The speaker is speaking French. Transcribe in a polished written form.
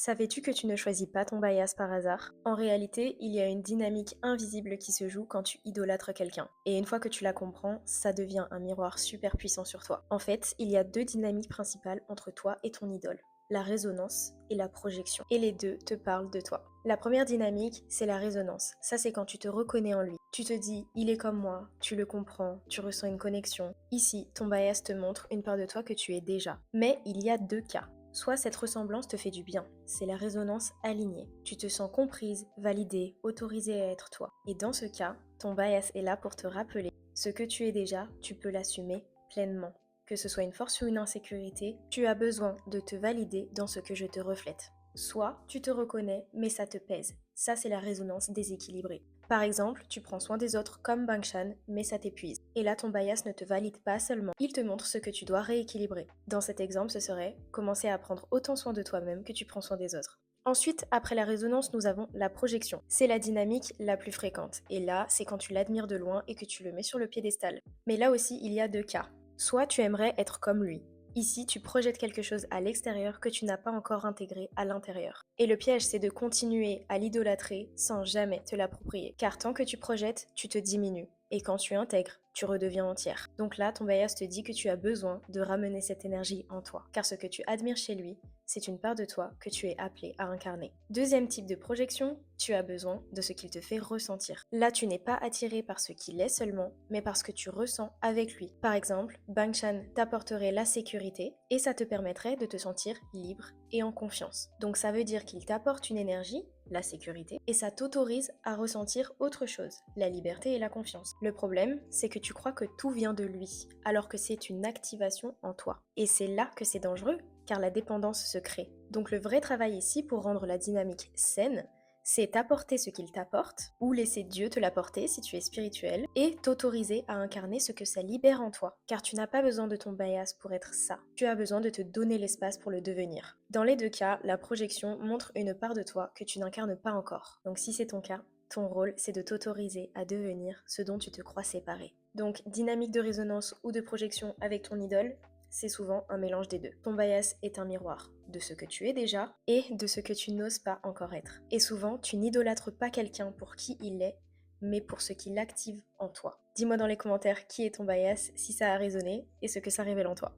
Savais-tu que tu ne choisis pas ton bias par hasard? En réalité, il y a une dynamique invisible qui se joue quand tu idolâtres quelqu'un. Et une fois que tu la comprends, ça devient un miroir super puissant sur toi. En fait, il y a deux dynamiques principales entre toi et ton idole. La résonance et la projection. Et les deux te parlent de toi. La première dynamique, c'est la résonance. Ça, c'est quand tu te reconnais en lui. Tu te dis, il est comme moi, tu le comprends, tu ressens une connexion. Ici, ton bias te montre une part de toi que tu es déjà. Mais il y a deux cas. Soit cette ressemblance te fait du bien, c'est la résonance alignée. Tu te sens comprise, validée, autorisée à être toi. Et dans ce cas, ton bias est là pour te rappeler ce que tu es déjà, tu peux l'assumer pleinement. Que ce soit une force ou une insécurité, tu as besoin de te valider dans ce que je te reflète. Soit tu te reconnais, mais ça te pèse. Ça, c'est la résonance déséquilibrée. Par exemple, tu prends soin des autres comme Bangshan, mais ça t'épuise. Et là, ton bias ne te valide pas seulement, il te montre ce que tu dois rééquilibrer. Dans cet exemple, ce serait commencer à prendre autant soin de toi-même que tu prends soin des autres. Ensuite, après la résonance, nous avons la projection. C'est la dynamique la plus fréquente. Et là, c'est quand tu l'admires de loin et que tu le mets sur le piédestal. Mais là aussi, il y a deux cas. Soit tu aimerais être comme lui. Ici, tu projettes quelque chose à l'extérieur que tu n'as pas encore intégré à l'intérieur. Et le piège, c'est de continuer à l'idolâtrer sans jamais te l'approprier. Car tant que tu projettes, tu te diminues. Et quand tu intègres, tu redeviens entière. Donc là, ton bias te dit que tu as besoin de ramener cette énergie en toi. Car ce que tu admires chez lui, c'est une part de toi que tu es appelé à incarner. Deuxième type de projection, tu as besoin de ce qu'il te fait ressentir. Là, tu n'es pas attiré par ce qu'il est seulement, mais par ce que tu ressens avec lui. Par exemple, Bangshan t'apporterait la sécurité et ça te permettrait de te sentir libre et en confiance. Donc ça veut dire qu'il t'apporte une énergie, la sécurité, et ça t'autorise à ressentir autre chose, la liberté et la confiance. Le problème, c'est que tu crois que tout vient de lui, alors que c'est une activation en toi. Et c'est là que c'est dangereux, car la dépendance se crée. Donc le vrai travail ici pour rendre la dynamique saine, c'est t'apporter ce qu'il t'apporte, ou laisser Dieu te l'apporter si tu es spirituel, et t'autoriser à incarner ce que ça libère en toi. Car tu n'as pas besoin de ton bias pour être ça. Tu as besoin de te donner l'espace pour le devenir. Dans les deux cas, la projection montre une part de toi que tu n'incarnes pas encore. Donc si c'est ton cas, ton rôle, c'est de t'autoriser à devenir ce dont tu te crois séparé. Donc, dynamique de résonance ou de projection avec ton idole, c'est souvent un mélange des deux. Ton bias est un miroir de ce que tu es déjà et de ce que tu n'oses pas encore être. Et souvent, tu n'idolâtres pas quelqu'un pour qui il est, mais pour ce qu'il active en toi. Dis-moi dans les commentaires qui est ton bias, si ça a résonné et ce que ça révèle en toi.